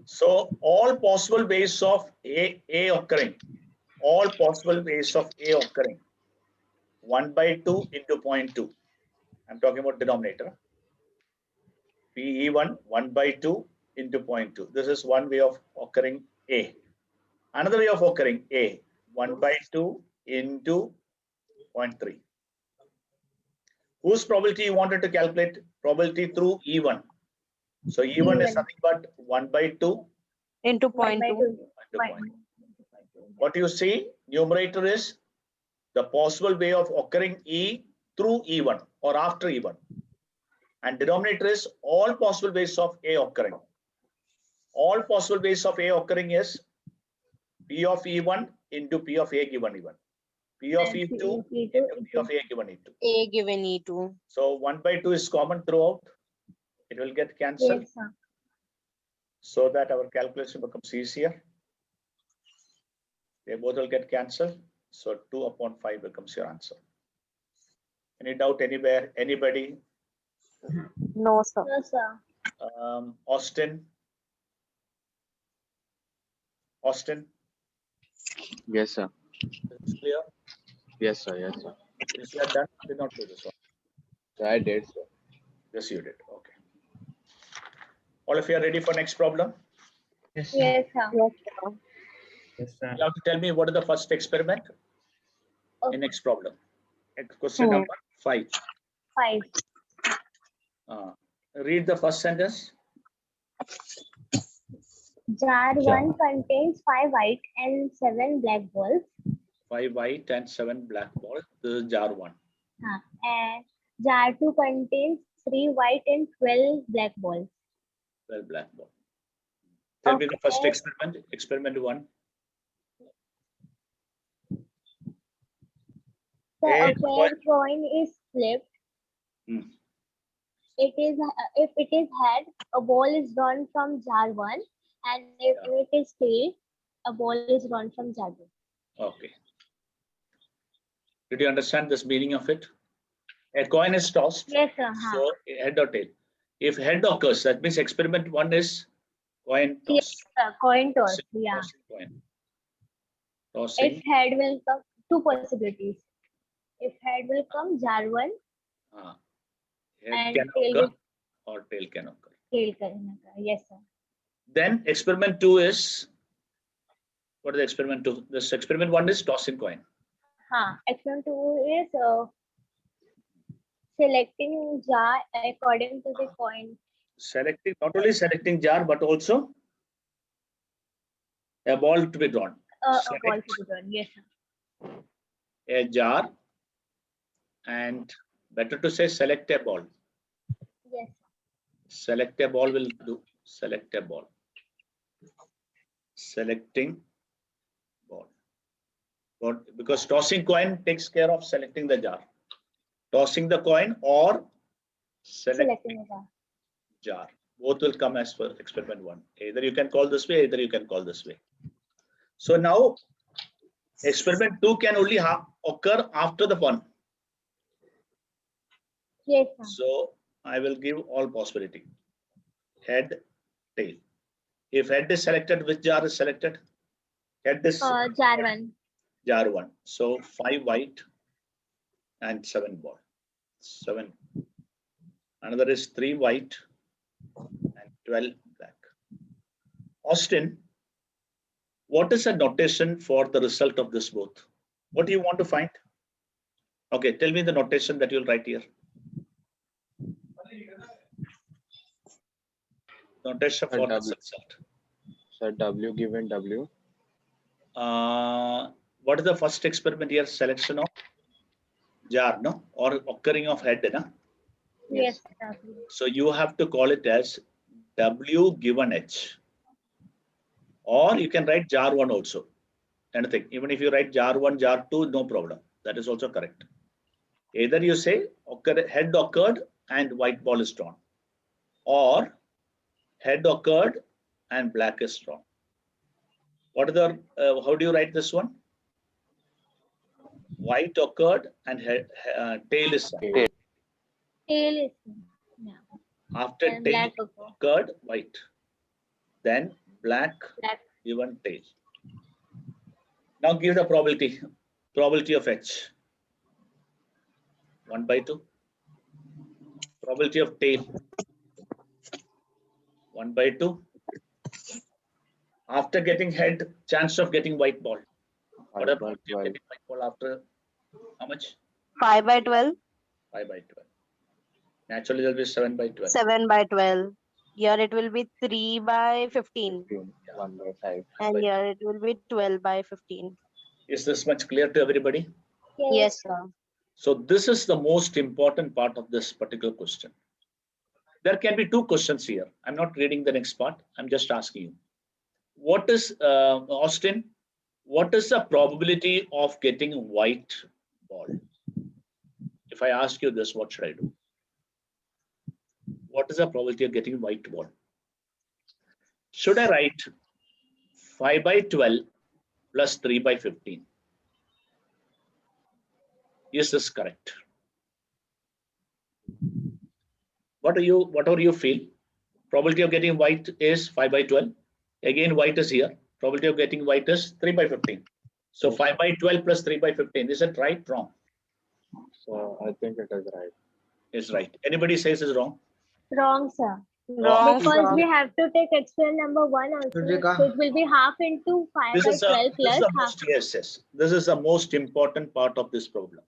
So all possible ways of A occurring, all possible ways of A occurring, 1 by 2 into 0.2. I'm talking about denominator. PE1, 1 by 2 into 0.2. This is one way of occurring A. Another way of occurring A, 1 by 2 into 0.3. Whose probability you wanted to calculate? Probability through E1. So E1 is nothing but 1 by 2 into 0.2. into 0.2. What you see, numerator is the possible way of occurring E through E1 or after E1. And denominator is all possible ways of A occurring. All possible ways of A occurring is P of E1 into P of A given E1. P of E2 into P of A given E2. A given E2. So 1 by 2 is common throughout. It will get cancelled. Yes, sir. So that our calculation becomes easier. They both will get cancelled. So 2 upon 5 becomes your answer. Any doubt anywhere? Anybody? No, sir. No, sir. Austin? Austin, Yes, sir. is it clear? Yes, sir. Yes, sir. This you are done? Did not do this one. So I did, sir. Yes, you did. Okay. All of you are ready for next problem? Yes, sir. Yes, sir. Yes, sir. Yes, sir. You have to tell me what is the first experiment Okay. in next problem. Question Hmm. number 5. 5. Read the first sentence. Jar 1 contains 5 white and 7 black balls. 5 white and 7 black balls. This is jar 1. And jar 2 contains 3 white and 12 black balls. 12 black ball. Tell me the first Okay. experiment. Experiment 1. The A opposite coin is flipped. Hmm. It is if it is head, a ball is drawn from jar 1, and if it is tail, a ball is drawn from jar 2. Okay. Did you understand this meaning of it? A coin is tossed. Yes, sir. So head or tail. If head occurs, that means experiment 1 is coin Yes, toss. sir. Coin toss. Yeah. Tossing coin. Tossing. If head will come, 2 possibilities. If head will come, jar 1, Head and can tail occur will or tail can occur. tail can occur. Yes, sir. Then experiment 2 is, what is experiment 2? This experiment 1 is tossing coin. Experiment 2 is selecting jar according to the coin. Selecting, not only selecting jar, but also a ball to be drawn. A ball Select to be drawn. Yes, sir. a jar, and better to say select a ball. Yes, sir. Select a ball will do. Select a ball. Selecting ball. Because tossing coin takes care of selecting the jar. Tossing the coin or selecting Selecting a jar. jar. Both will come as per experiment 1. Either you can call this way, either you can call this way. So now experiment 2 can only occur after the 1. Yes, sir. So I will give all possibility. Head, tail. If head is selected, which jar is selected? Head is Jar 1. jar 1. So 5 white and 7 ball. 7. Another is 3 white and 12 black. Austin, what is a notation for the result of this both? What do you want to find? Okay, tell me the notation that you'll write here. Notation for this result. So W given W. What is the first experiment here? Selection of jar, no? Or occurring of head, no? Yes, sir. So you have to call it as W given H. Or you can write jar 1 also. Anything. Even if you write jar 1, jar 2, no problem. That is also correct. Either you say head occurred and white ball is drawn. Or head occurred and black is drawn. What are the, how do you write this one? White occurred and tail is drawn. Tail is. Yeah. After And tail black occur. occurred, white. Then black Black. given tail. Now give the probability of H. 1 by 2. Probability of tail. 1 by 2. After getting head, chance of getting white ball. What are 5 by probability of 12. getting white ball after how much? 5 by 12, 5 by 12. Naturally, there will be 7 by 12. 7 by 12. Here it will be 3 by 15. 15. 1 by 5. And here it will be 12 by 15. Is this much clear to everybody? Yes, sir. So this is the most important part of this particular question. There can be two questions here. I'm not reading the next part. I'm just asking you. What is, Austin, what is the probability of getting white ball? If I ask you this, what should I do? What is the probability of getting white ball? Should I write 5 by 12 plus 3 by 15? Is this correct? Whatever you feel, probability of getting white is 5 by 12. Again, white is here. Probability of getting white is 3 by 15. So 5 by 12 plus 3 by 15. Is it right? Wrong? So I think it is right. Is right. Anybody says is wrong? Wrong, sir. Wrong, Because sir. we have to take experiment number 1 also. Rudrika. So it will be half into 5 This by is 12 plus half. yes. This is the most important part of this problem.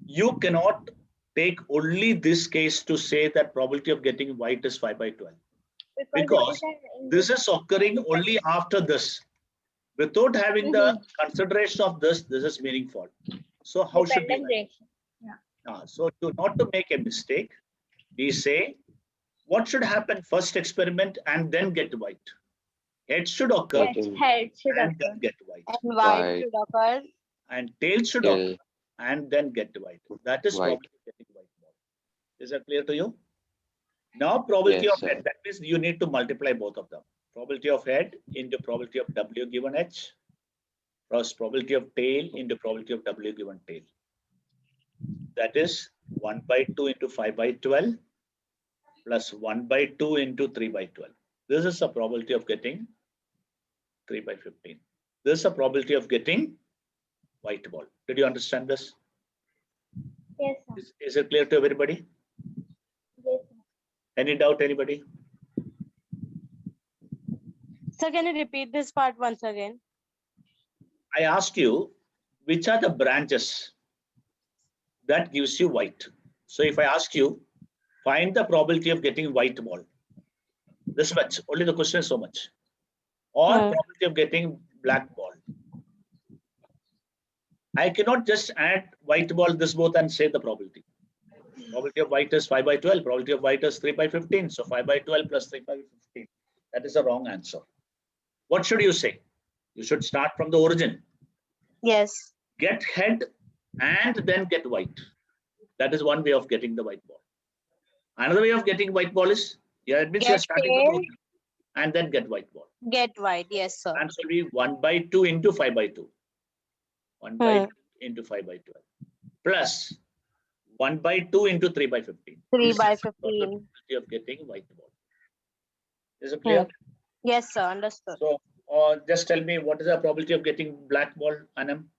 You cannot take only this case to say that probability of getting white is 5 by 12. Because this is occurring only after this. Without having the consideration of this is meaningful. So how should we? Dependent ratio. So not to make a mistake, we say what should happen first experiment and then get white. Head should occur Yes, head should and occur. then get white. And white White. should occur. And tail should Tail. occur and then get white. That is White. probability of getting white ball. Is that clear to you? Now probability Yes, of sir. head, that means you need to multiply both of them. Probability of head into probability of W given H plus probability of tail into probability of W given tail. That is 1 by 2 into 5 by 12 plus 1 by 2 into 3 by 12. This is the probability of getting 3 by 15. This is the probability of getting white ball. Did you understand this? Yes, sir. Is it clear to everybody? Yes, sir. Any doubt, anybody? Sir, can you repeat this part once again? I asked you, which are the branches that gives you white? So if I ask you, find the probability of getting white ball. This much, only the question is so much. Or probability of getting black ball. I cannot just add white ball, this both and say the probability. Probability of white is 5 by 12, probability of white is 3 by 15. So 5 by 12 plus 3 by 15. That is the wrong answer. What should you say? You should start from the origin. Yes. Get head and then get white. That is one way of getting the white ball. Another way of getting white ball is, yeah, it means you're Get starting from the tail. origin and then get white ball. Get white. Yes, sir. Answer will be 1 by 2 into 5 by 2. 1 by 2 into 5 by 12. Plus 1 by 2 into 3 by 15. 3 This by is the 15. probability of getting white ball. Is it clear? Yes, sir. Understood. So just tell me what is the probability of getting black ball, Anam?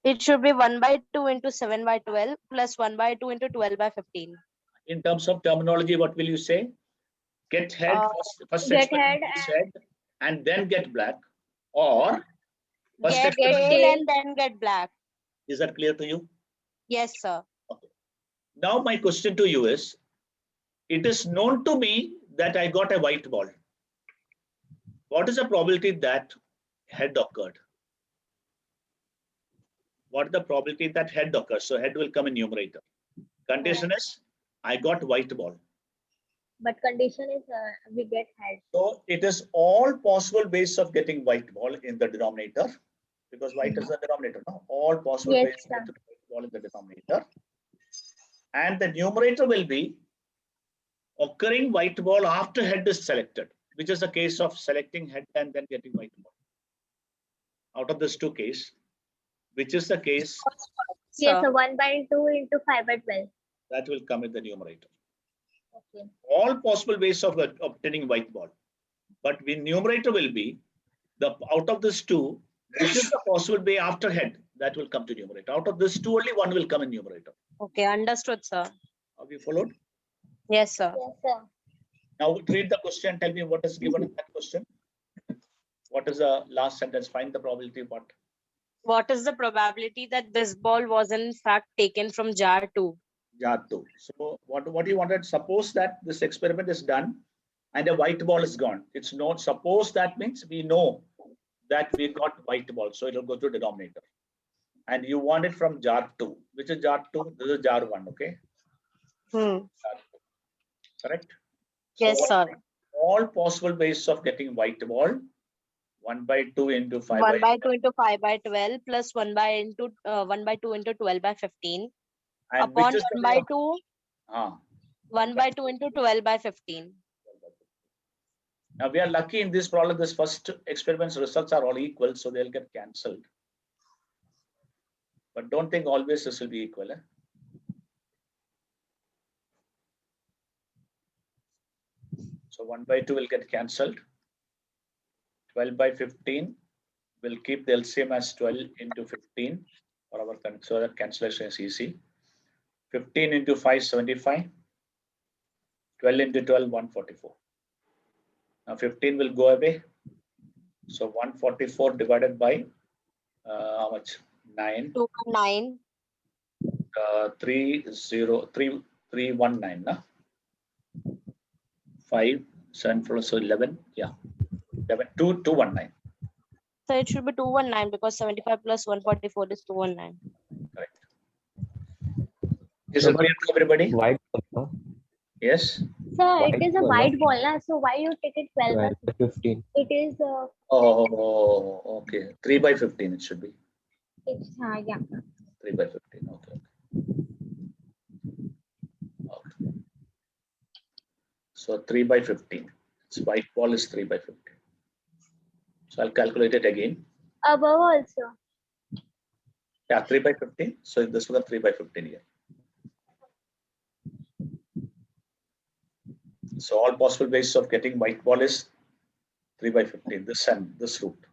It should be 1 by 2 into 7 by 12 plus 1 by 2 into 12 by 15. In terms of terminology, what will you say? Get head first get experiment head is head and then get black, or first Get experiment. tail and then get black. Is that clear to you? Yes, sir. Now my question to you is, it is known to me that I got a white ball. What is the probability that head occurred? What is the probability that head occurs? So head will come in numerator. Condition is, I got white ball. but condition is we get head. So it is all possible ways of getting white ball in the denominator, because white is the denominator. No? All possible Yes, ways sir. of getting white ball in the denominator. And the numerator will be occurring white ball after head is selected, which is the case of selecting head and then getting white ball. Out of this two cases, which is the case Yes, Sir. so 1 by 2 into 5 by 12. that will come in the numerator. Okay. All possible ways of obtaining white ball. But the numerator will be out of this two, which is the possible way after head that will come to numerator. Out of this two, only one will come in numerator. Okay, understood, sir. Have you followed? Yes, sir. Yes, sir. Now read the question. Tell me what is given in that question. What is the last sentence? Find the probability. What is the probability that this ball was in fact taken from jar 2? Jar 2. So what you wanted? Suppose that this experiment is done and a white ball is gone. It's not. Suppose that means we know that we got white ball, so it will go to denominator. And you want it from jar 2. Which is jar 2? This is jar 1. Okay. Jar 2. Correct. Yes, So sir. all possible ways of getting white ball. 1 by 2 into 5 1 by 2 into 5 by 12 plus 1 by 2 into 12 by 15 and upon which is 1 the by way 2 of- 1 by 2 into 12 by 15. Now we are lucky in this problem. This first experiment's results are all equal, so they'll get cancelled. But don't think always this will be equal. So 1 by 2 will get cancelled. 12 by 15 will keep the LCM as 12 into 15 for our so that cancellation is easy. 15 into 5, 75. 12 into 12, 144. Now 15 will go away. So 144 divided by how much? 9. 219. 319. 5, 7 plus so 11. Yeah. 11, 219. So it should be 219 because 75 plus 144 is 219. Correct. Is it clear to everybody? White ball, Yes. Sir, White it is a ball, white ball, na? So why you take it 12 by 15. It is Oh, okay. 3 by 15 it should be. it's yeah. 3 by 15. Okay. Okay. So 3 by 15. Its white ball is 3 by 15. So I'll calculate it again. Above also. Yeah, 3 by 15. So this was 3 by 15 here. So all possible ways of getting white ball is 3 by 15. This and this route.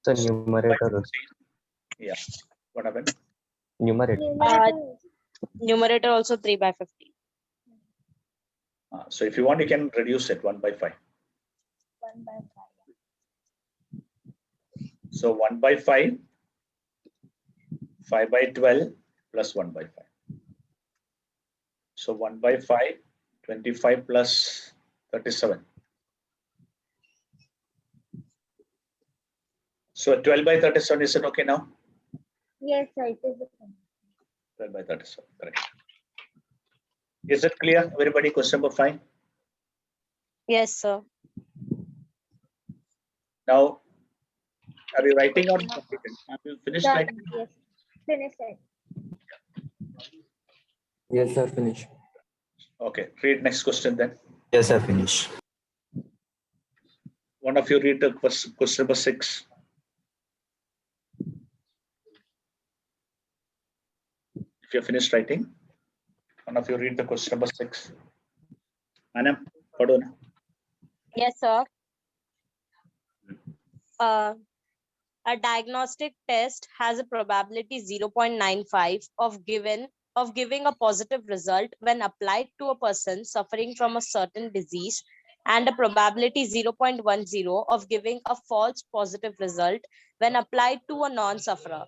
The So 3 by numerator. 15. Yeah. What happened? Numerator. Numerator also 3 by 15. So if you want, you can reduce it 1 by 5. 1 by 5. So 1 by 5, 5 by 12 plus 1 by 5. So 1 by 5, 25 plus 37. So 12 by 37, is it okay now? Yes, sir, it is the same. 12 by 37, correct. Is it clear, everybody? Question number 5. Yes, sir. Now, are you writing or completed? Have you finished Done. writing? Yes. Finish it. Yes, sir, finish. Okay, read next question then. Yes, sir, finish. One of you read the question number 6. If you're finished writing, one of you read the question number 6. Anam, pardon. Yes, sir. A diagnostic test has a probability 0.95 of giving a positive result when applied to a person suffering from a certain disease, and a probability 0.10 of giving a false positive result when applied to a non-sufferer.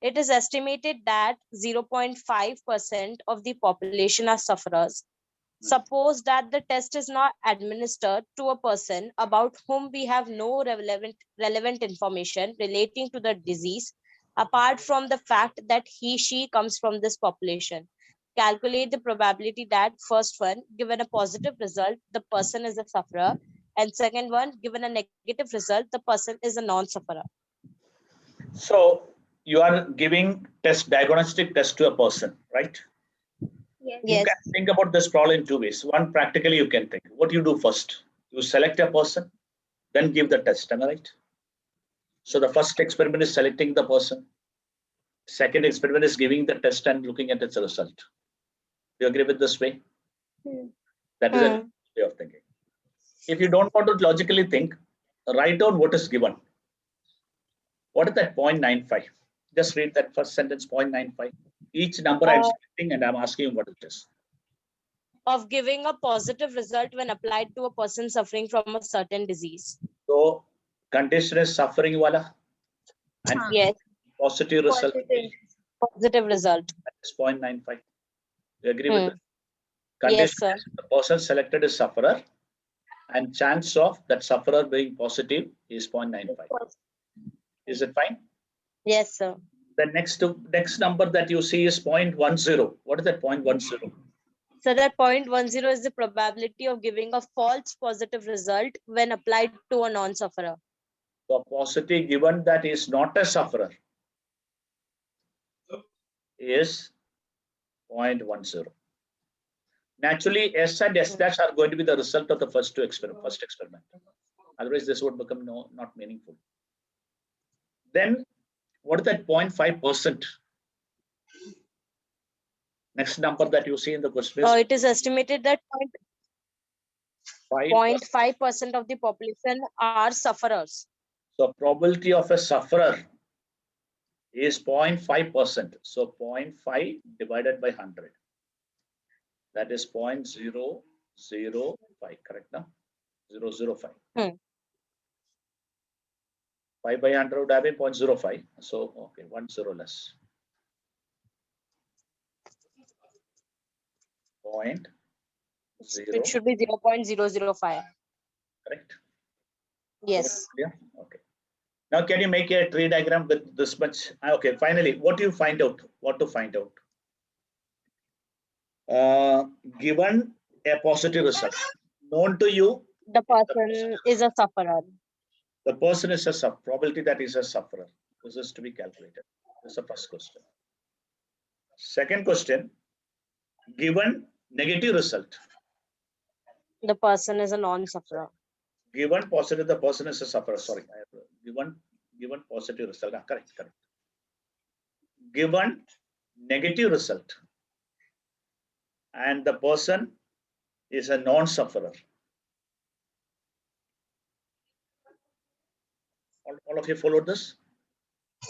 It is estimated that 0.5% of the population are sufferers. Suppose that the test is not administered to a person about whom we have no relevant information relating to the disease, apart from the fact that she comes from this population. Calculate the probability that first one, given a positive result, the person is a sufferer, and second one, given a negative result, the person is a non-sufferer. So you are giving diagnostic test to a person, right? Yes. You Yes. can think about this problem in 2 ways. One, practically you can think. What you do first? You select a person, then give the test, am I right? So the first experiment is selecting the person. Second experiment is giving the test and looking at its result. Do you agree with this way? Hmm. That is a way of thinking. If you don't want to logically think, write down what is given. What is that 0.95? Just read that first sentence, 0.95. Each number I'm selecting and I'm asking what it is. Of giving a positive result when applied to a person suffering from a certain disease. So condition is suffering wala and Yes, positive result Positive. positive result. is 0.95. You agree with Hmm. this? Condition Yes, sir. is the person selected is sufferer and chance of that sufferer being positive is 0.95. Is it fine? Yes, sir. The next number that you see is 0.10. What is that 0.10? So that 0.10 is the probability of giving a false positive result when applied to a non-sufferer. So positive given that is not a sufferer is 0.10. Naturally, S and S dash are going to be the result of the first experiment. Otherwise, this would become not meaningful. Then, what is that 0.5%? Next number that you see in the question is It is estimated that 5%. 0.5% of the population are sufferers. So probability of a sufferer is 0.5%. So 0.5 divided by 100. That is 0.005, correct now? 0.005. 5 by 100 would have been 0.05. So, okay, 1 0 less. 0.0, It should be 0.005. correct? Yes. Yeah, okay. Now, can you make a tree diagram with this much? Okay, finally, what do you find out? What to find out? Given a positive result, known to you, The person is a sufferer. the person is a probability that is a sufferer. This is to be calculated. This is the first question. Second question, given negative result. The person is a non-sufferer. Given positive, the person is a sufferer. Sorry, given positive result. Correct. Given negative result, and the person is a non-sufferer. All of you followed this?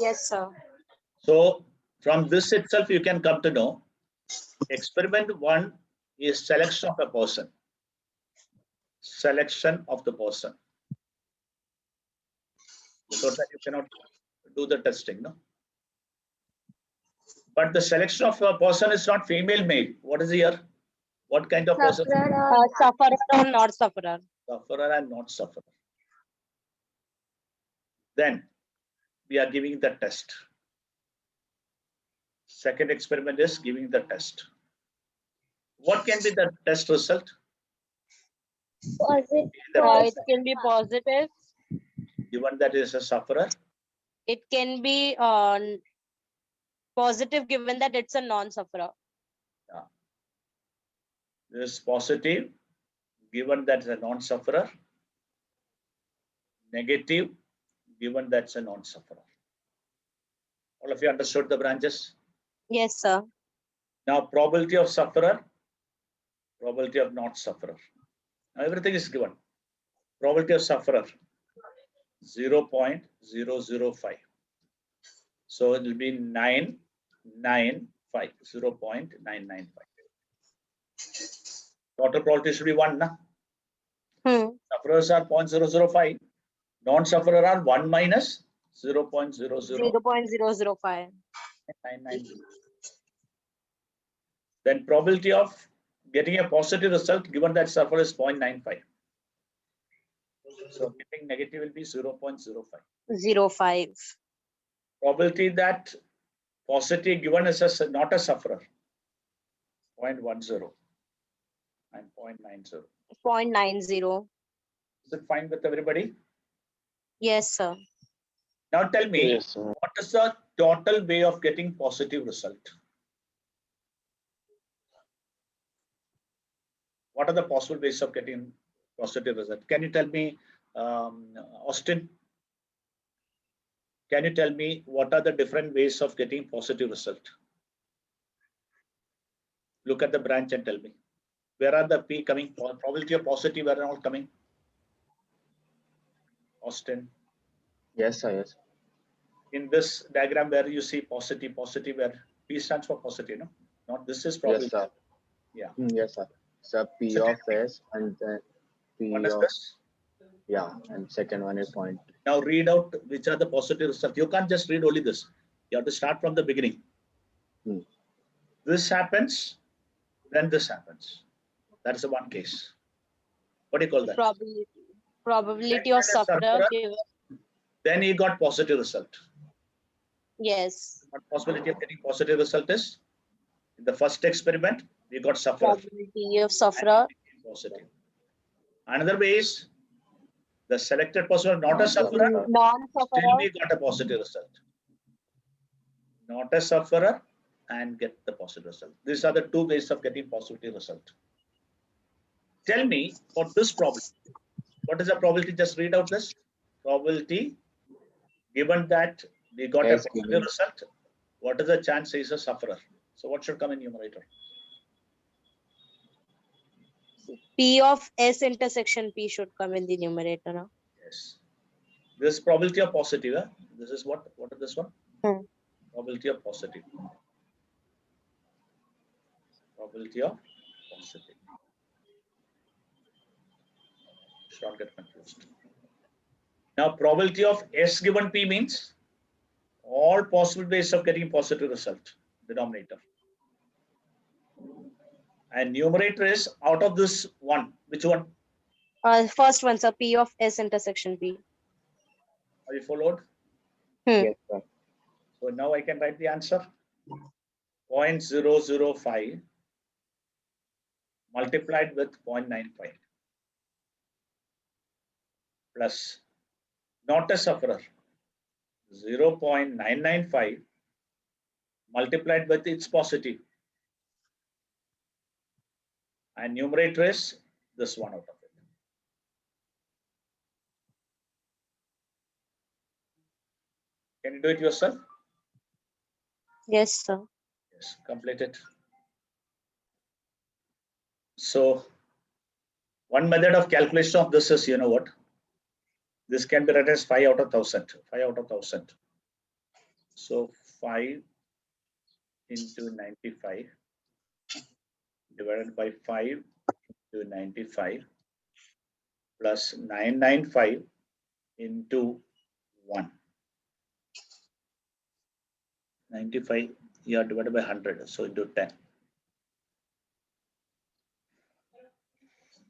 Yes, sir. So from this itself, you can come to know experiment 1 is selection of a person. Selection of the person. So that you cannot do the testing, no? But the selection of a person is not female, male. What is here? What kind of person? Sufferer or not sufferer. Sufferer and not sufferer. Then we are giving the test. Second experiment is giving the test. What can be the test result? Positive. It can be positive. Given that is a sufferer. It can be positive given that it's a non-sufferer. This is positive given that is a non-sufferer. Negative given that's a non-sufferer. All of you understood the branches? Yes, sir. Now probability of sufferer, probability of not sufferer. Now everything is given. Probability of sufferer 0.005. So it will be 995, 0.995. Total probability should be 1. Na? Sufferers are 0.005. Non-sufferer are 1 minus 0.005. 990. Then probability of getting a positive result given that sufferer is 0.95. So getting negative will be 0.05. 0.05. Probability that positive given is not a sufferer 0.10 and 0.90. 0.90. Is it fine with everybody? Yes, sir. Now tell me, Yes, sir. what is the total way of getting positive result? What are the possible ways of getting positive result? Can you tell me, Austin? Can you tell me what are the different ways of getting positive result? Look at the branch and tell me. Where are the P coming? Probability of positive, where are all coming? Austin? Yes, sir. Yes. In this diagram where you see positive, where P stands for positive, no? Not this is probably. Yes, sir. Yeah. Yes, sir. So P So of S and then What P is of, this? yeah, and second one is point. Now read out which are the positive results. You can't just read only this. You have to start from the beginning. Hmm. This happens, then this happens. That's the one case. What do you call that? Probability When of a sufferer sufferer- given. Then he got positive result. Yes. What possibility of getting positive result is? In the first experiment, we got sufferer. Probability of And sufferer. it became positive. Another way is the selected person not a sufferer, still Non-sufferer. we got a positive result. Not a sufferer and get the positive result. These are the two ways of getting positive result. Tell me for this probability. What is the probability? Just read out this probability. Given that we got a S positive given. result, what is the chance he is a sufferer? So what should come in numerator? P of S intersection P should come in the numerator. No? Yes. This probability of positive. This is what? What is this one? Hmm. Probability of positive. Probability of positive. Should not get confused. Now, probability of S given P means all possible ways of getting positive result, denominator. And numerator is out of this one. Which one? First one, sir. P of S intersection P. Are you followed? Yes, sir. So now I can write the answer. 0.005 multiplied with 0.95 plus not a sufferer 0.995 multiplied with its positive, and numerator is this one out of it. Can you do it yourself? Yes, sir. Yes, complete it. So one method of calculation of this is, you know what? This can be written as 5 out of 1,000. 5 out of 1,000. So 5 into 95 divided by 5 into 95 plus 995 into 1. 95 here divided by 100, so into 10.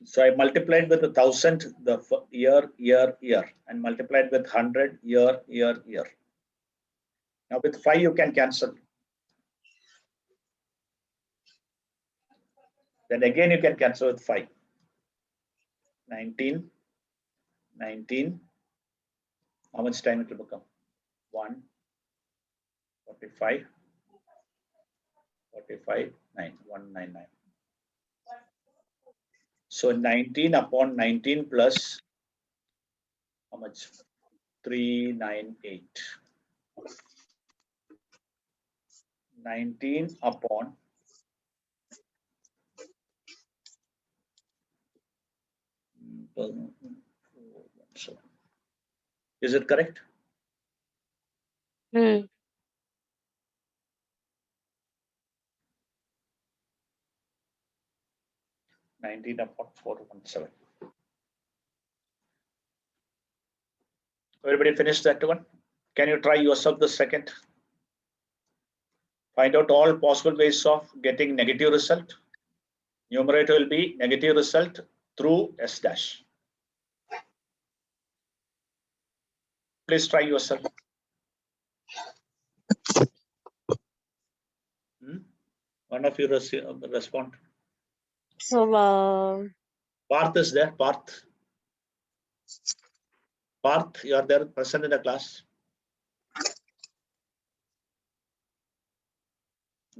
So I multiplied with 1,000 the year, and multiplied with 100 year. Now with 5 you can cancel. Then again you can cancel with 5. 19. How much time it will become? 1. 45. 9. 199. So 19 upon 19 plus how much? 398. 19 upon is it correct? Hmm. 19 upon 417. Everybody finished that one? Can you try yourself the second? Find out all possible ways of getting negative result. Numerator will be negative result through S dash. Please try yourself. One of you respond. So, Parth is there. Parth, you are there present in the class.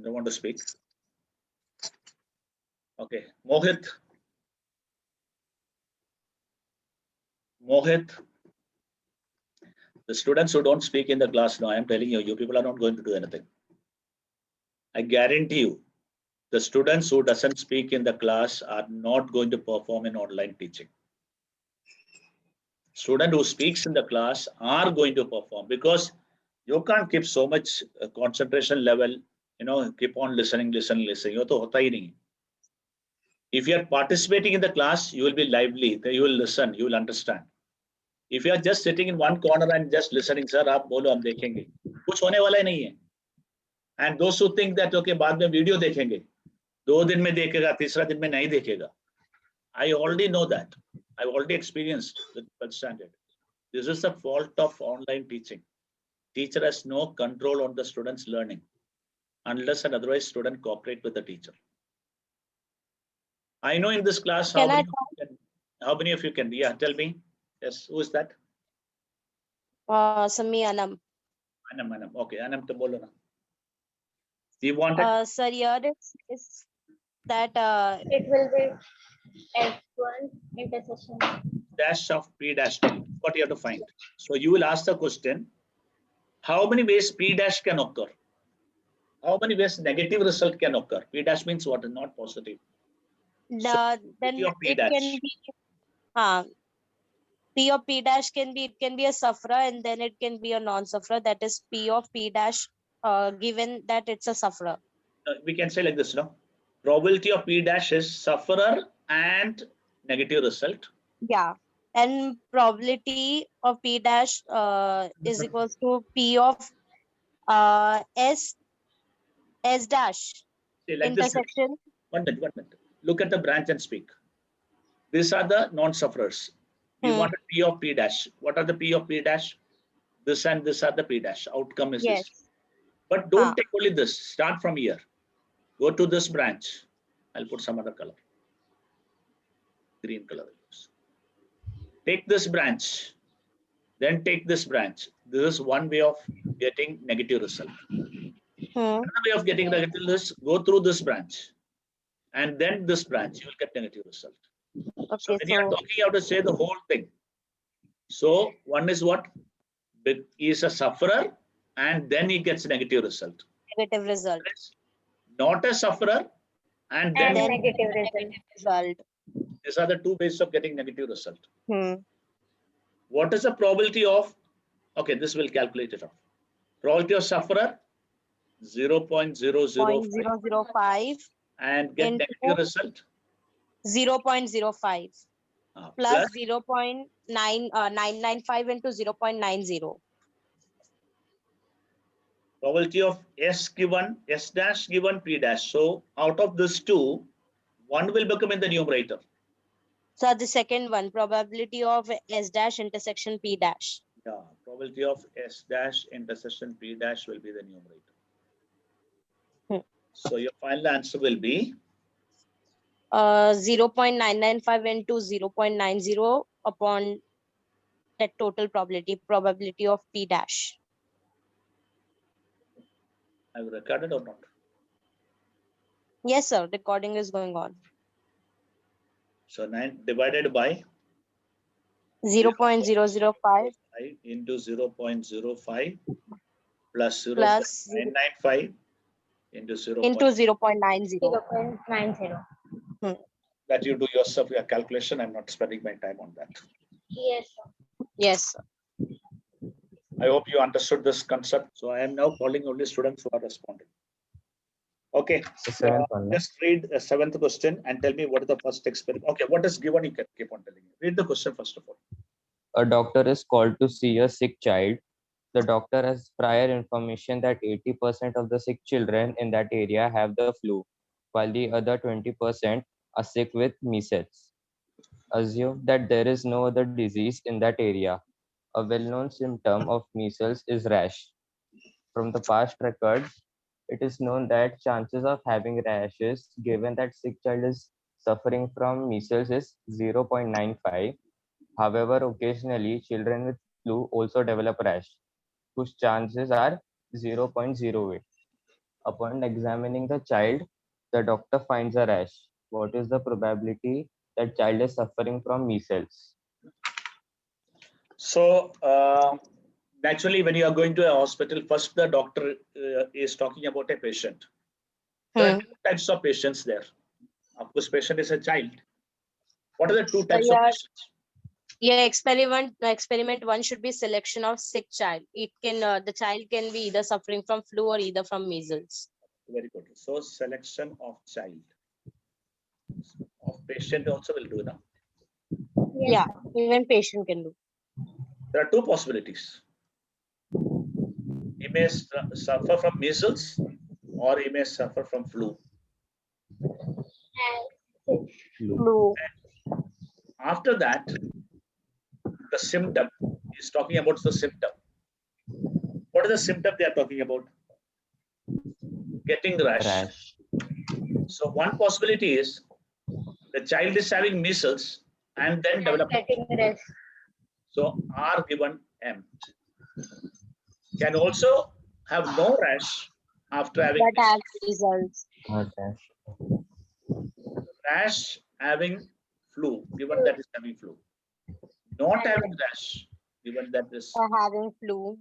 Don't want to speak. Okay, Mohit. The students who don't speak in the class now, I am telling you, you people are not going to do anything. I guarantee you, the students who doesn't speak in the class are not going to perform in online teaching. student who speaks in the class are going to perform, because you can't keep so much concentration level, keep on listening. ये तो होता ही नहीं. If you are participating in the class, you will be lively, you will listen, you will understand. If you are just sitting in one corner and just listening, sir, आप बोलो हम देखेंगे, कुछ होने वाला ही नहीं है. And those who think that okay, बाद में वीडियो देखेंगे, 2 दिन में देखेगा, तीसरा दिन में नहीं देखेगा. I already know that. I've already experienced with standard. This is the fault of online teaching. Teacher has no control on the student's learning, unless and otherwise student cooperate with the teacher. I know in this class, how many of you can? Yeah, tell me. Yes, who is that? Sami Anam. Anam. Okay, Anam to bolo na. You wanted? Sir, here is that It will be F1 intersection. Dash of P dash T. What you have to find. So you will ask the question, how many ways P dash can occur? How many ways negative result can occur? P dash means what? Not positive. then of P it dash. can be P of P dash can be, it can be a sufferer and then it can be a non-sufferer. That is P of P dash given that it's a sufferer. We can say like this, no? Probability of P dash is sufferer and negative result. Yeah. And probability of P dash is equals to P of S dash Say like this. intersection. 1 minute. Look at the branch and speak. These are the non-sufferers. We Hmm. wanted P of P dash. What are the P of P dash? This and this are the P dash. Outcome is Yes. this. But don't take only this. Start from here. Go to this branch. I'll put some other color. Green color. Take this branch. Then take this branch. This is one way of getting negative result. Another way of getting negative result, go through this branch. And then this branch, you will get negative result. Okay, So when you are so talking, you have to say the whole thing. So one is what? He is a sufferer and then he gets negative result. negative result. Not a sufferer and then Then Negative result. result. these are the 2 ways of getting negative result. Hmm. What is the probability of? Okay, this will calculate it off. Probability of sufferer 0.005 0.005 and get into negative result 0.05 plus plus 0.995 into 0.90. probability of S given, S dash given P dash. So out of this 2, 1 will become in the numerator. So the second one, probability of S dash intersection P dash. Yeah, probability of S dash intersection P dash will be the numerator. So your final answer will be 0.995 into 0.90 upon that total probability of P dash. I've recorded or not? Yes, sir. Recording is going on. So 9 divided by 0.005 5 into 0.05 plus 0.995 into 0. into 0.90. 0.90. That you do yourself your calculation. I'm not spending my time on that. Yes, sir. Yes, sir. I hope you understood this concept. So I am now calling only students who are responding. Okay, The seventh one. just read the 7th question and tell me what is the first experiment. Okay, what is given? You can keep on telling me. Read the question first of all. A doctor is called to see a sick child. The doctor has prior information that 80% of the sick children in that area have the flu, while the other 20% are sick with measles. Assume that there is no other disease in that area. A well-known symptom of measles is rash. From the past records, it is known that chances of having rashes given that sick child is suffering from measles is 0.95. However, occasionally children with flu also develop rash, whose chances are 0.08. Upon examining the child, the doctor finds a rash. What is the probability that child is suffering from measles? So naturally, when you are going to a hospital, first the doctor is talking about a patient. There are 2 types of patients there. Of course, patient is a child. What are the 2 types of patients? Yeah, experiment one should be selection of sick child. It can the child can be either suffering from flu or either from measles. Very good. So selection of child. Of patient also will do now. Yes, Yeah, even patient can do. There are two possibilities. He may suffer from measles or he may suffer from flu. and Flu. After that, the symptom, he's talking about the symptom. What is the symptom they are talking about? Getting rash. Rash. So one possibility is the child is having measles and then developing. getting rest. So R given M. Can also have no rash after having That has results. Not rash. rash having flu, given that is having flu. Not having rash, given that is For having flu.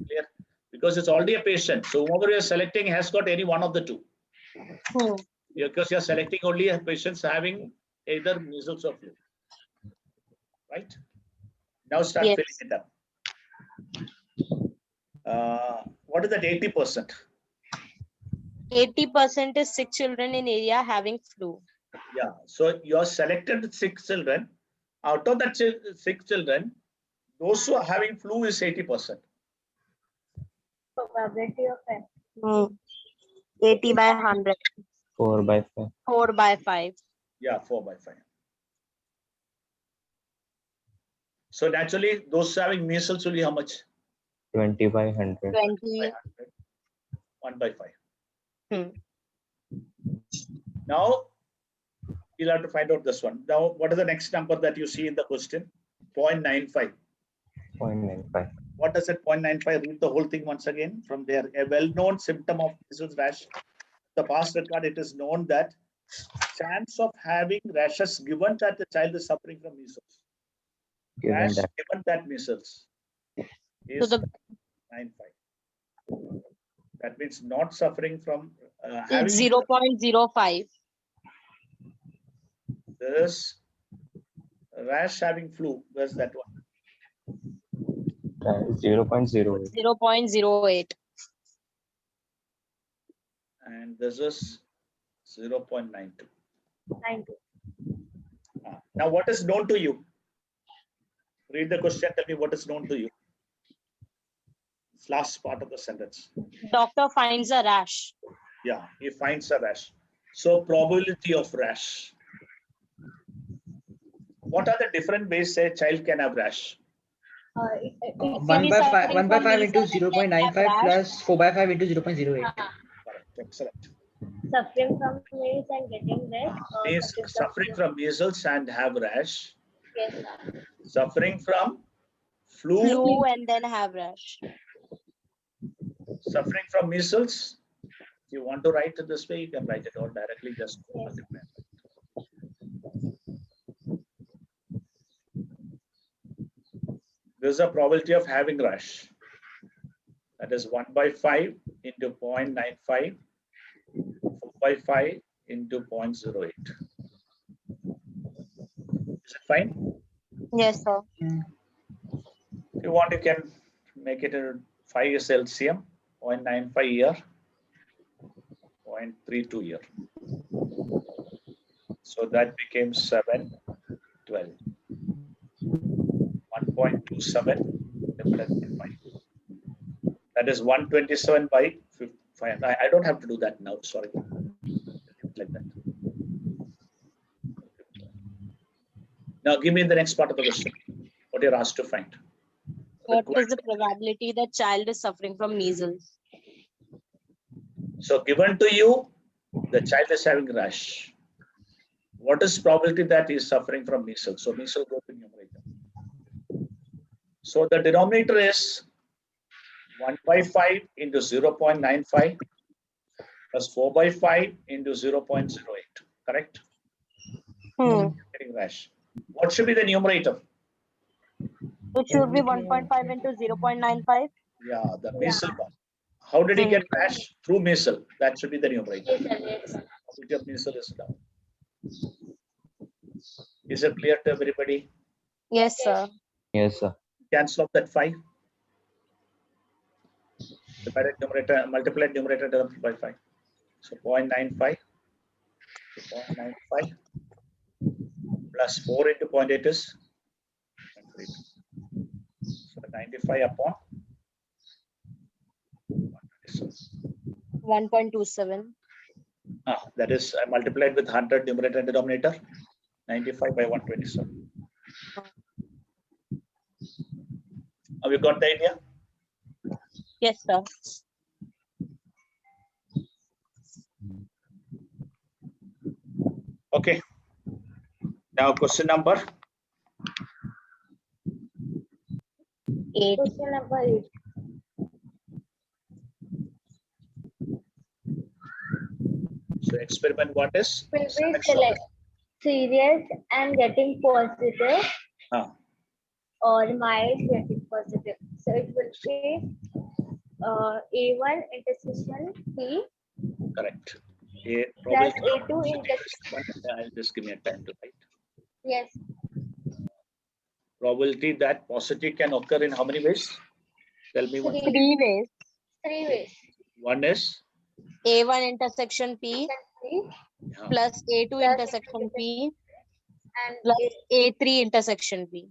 clear. Because it's already a patient. So whoever you're selecting has got any one of the two. Hmm. Because you're selecting only a patients having either measles or flu. Right? Now start Yes. filling it up. What is that 80%? 80% is sick children in area having flu. Yeah. So you are selected 6 children. Out of that 6 children, those who are having flu is 80%. Probability of it. 80 by 100. 4 by 5. 4 by 5. Yeah, 4 by 5. So naturally, those having measles will be how much? 20 by 100. 20. 1 by 5. Hmm. Now, you'll have to find out this one. Now, what is the next number that you see in the question? 0.95. 0.95. What does that 0.95? Read the whole thing once again from there. A well-known symptom of measles rash. The past record, it is known that chance of having rashes given that the child is suffering from measles. Given Rash that. given that measles So is the 0.95. That means not suffering from having it's 0.05. this rash having flu. Where's that one? 0.08. 0.08. And this is 0.92. 90. Now, what is known to you? Read the question. Tell me what is known to you. It's last part of the sentence. Doctor finds a rash. Yeah, he finds a rash. So probability of rash. What are the different ways a child can have rash? It can 1 be by 5, suffering 1 by from 5 into measles and then have 0.95 rash. plus 4 by 5 into 0.08. Correct. Excellent. Suffering from meals and getting rest. Means suffering from measles and have rash. Yes, sir. Suffering from flu, Flu and then have rash. suffering from measles. If you want to write it this way, you can write it or directly just multiply. There's a probability of having rash. That is 1 by 5 into 0.95, 4 by 5 into 0.08. Is it fine? Yes, sir. If you want, you can make it a 5 is LCM, 0.95 year, 0.32 year. So that became 7, 12. 1.27 divided by 5. That is 127 by 5. I don't have to do that now, sorry. Like that. Now give me the next part of the question. What you're asked to find. What is the probability that child is suffering from measles? So given to you, the child is having rash. What is probability that he is suffering from measles? So measles go to numerator. So the denominator is 1 by 5 into 0.95 plus 4 by 5 into 0.08. Correct? Getting rash. What should be the numerator? It should be 1.5 into 0.95. Yeah, the measles one. How did he get rash? Through measles. That should be the numerator. Probability of measles is down. Is it clear to everybody? Yes, sir. Yes, sir. Cancel off that 5. Divided numerator, multiplied numerator by 5. So 0.95 to 0.95 plus 4 into 0.8 is 0.32. So 95 upon 1.27. That is multiplied with 100 numerator and denominator. 95 by 127. Have you got the idea? Yes, sir. Okay. Now question number 8. Question number 8. So experiment what is? Will be Select select serious and getting positive Ah, or mild getting positive. So it will be A1 intersection P correct. plus A2 intersection. I'll just give me a time to write. Yes, Probability that positive can occur in how many ways? Tell me one. 3 ways. 3 ways. One is A1 intersection P P plus A2 Plus intersection P and plus A3 intersection P.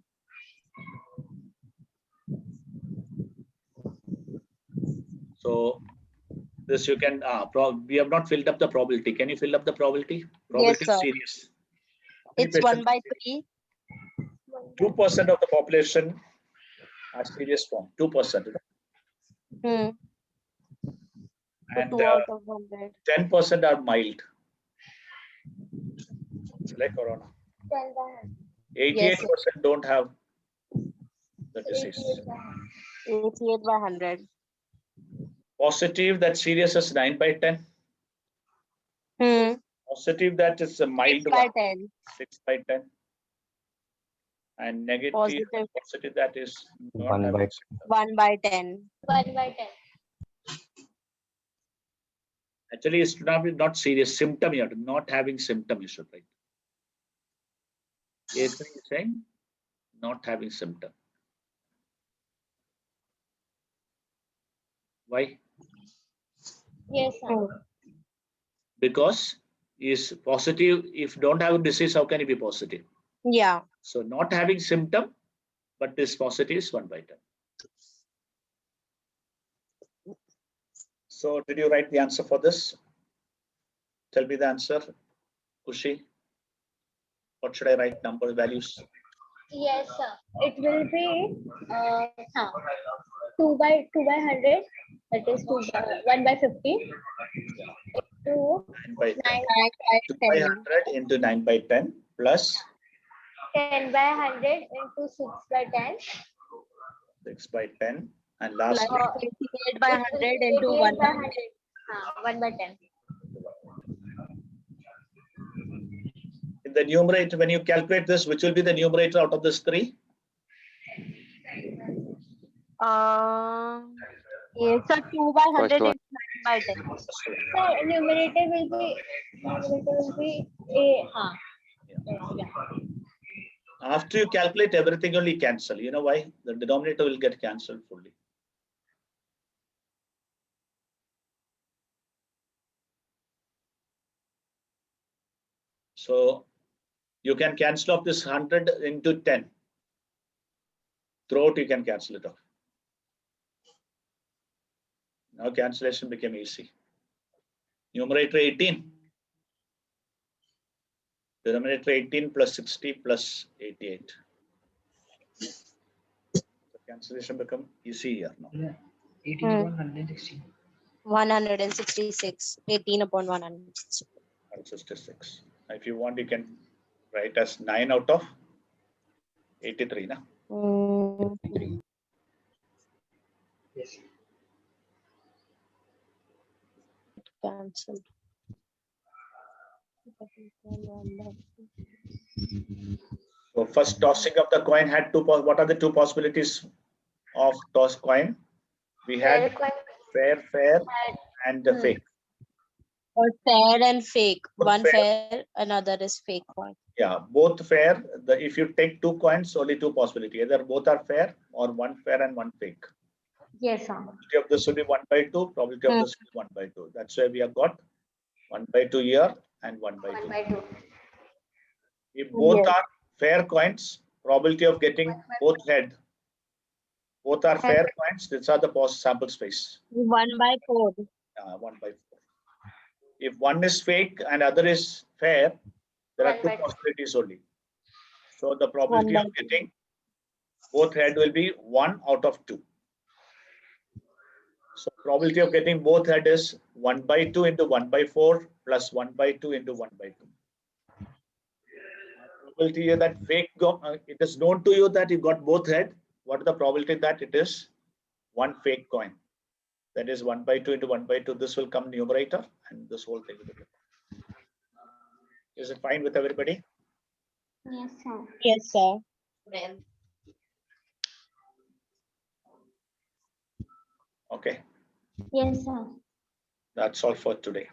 so this you can we have not filled up the probability. Can you fill up the probability? Probability sir. series. How many It's 1 patients? by 3. 2% of the population are serious form. 2%. Hmm. So And 2 out of 100. 10% are mild. Like corona. 10 by 88% don't have the 100. disease. 88 by 100. Positive that serious is 9 by 10. Hmm. Positive that is a mild 6 by one, 10. 6 by 10. And negative Positive that is not 1 having by symptom. 1 by 10. 1 by 10. Actually, it's not serious symptom. You have to not having symptom. You should write. A3 is saying not having symptom. Why? Yes, sir. Because is positive. If don't have a disease, how can it be positive? Yeah. So not having symptom, but this positive is 1 by 10. So did you write the answer for this? Tell me the answer, Kushi. What should I write? Number values. Yes, sir. It will be 2 by 100. That is 1 by 50. 2 9 by 10. 9 2 by 100 into 9 by 10 plus 10 by 100 into 6 by 10. 6 by 10. And Plus lastly, 88 by 100 into 1 by 100. 1 by 10. in the numerator, when you calculate this, which will be the numerator out of this 3? Yes, sir. 2 by 100 First one. into 9 by 10. So numerator will be A. Yeah. After you calculate everything, only cancel. You know why? The denominator will get cancelled fully. So you can cancel off this 100 into 10. Throughout, you can cancel it off. Now cancellation became easy. Numerator 18. Denominator 18 plus 60 plus 88. So cancellation become easy here now. 18 upon 160. 166. 18 upon 160. 166. If you want, you can write as 9 out of 83. Na? Yes. Cancelled. So first tossing of the coin had two. What are the two possibilities of toss coin? We had fair, and the fake. Or fair and fake. Both One fair. fair, another is fake coin. Yeah, both fair. If you take 2 coins, only 2 possibility. Either both are fair or one fair and one fake. Yes, sir. Probability of this will be 1/2. Probability of this will be 1/2. That's why we have got 1/2 here and 1/2. 1/2. If both Yes. are fair coins, probability of getting both head. Both are fair coins. These are the sample space. 1/4. 1/4. If one is fake and other is fair, there are 2 1/2. possibilities only. So the probability of 1/2. getting both head will be 1 out of 2. So probability of getting both head is 1/2 into 1/4 plus 1/2 into 1/2. Probability is that it is known to you that you got both head. What is the probability that it is one fake coin? That is 1/2 into 1/2. This will come numerator and this whole thing will be. Is it fine with everybody? Yes, sir. Yes, sir. Okay, Yes, sir. that's all for today.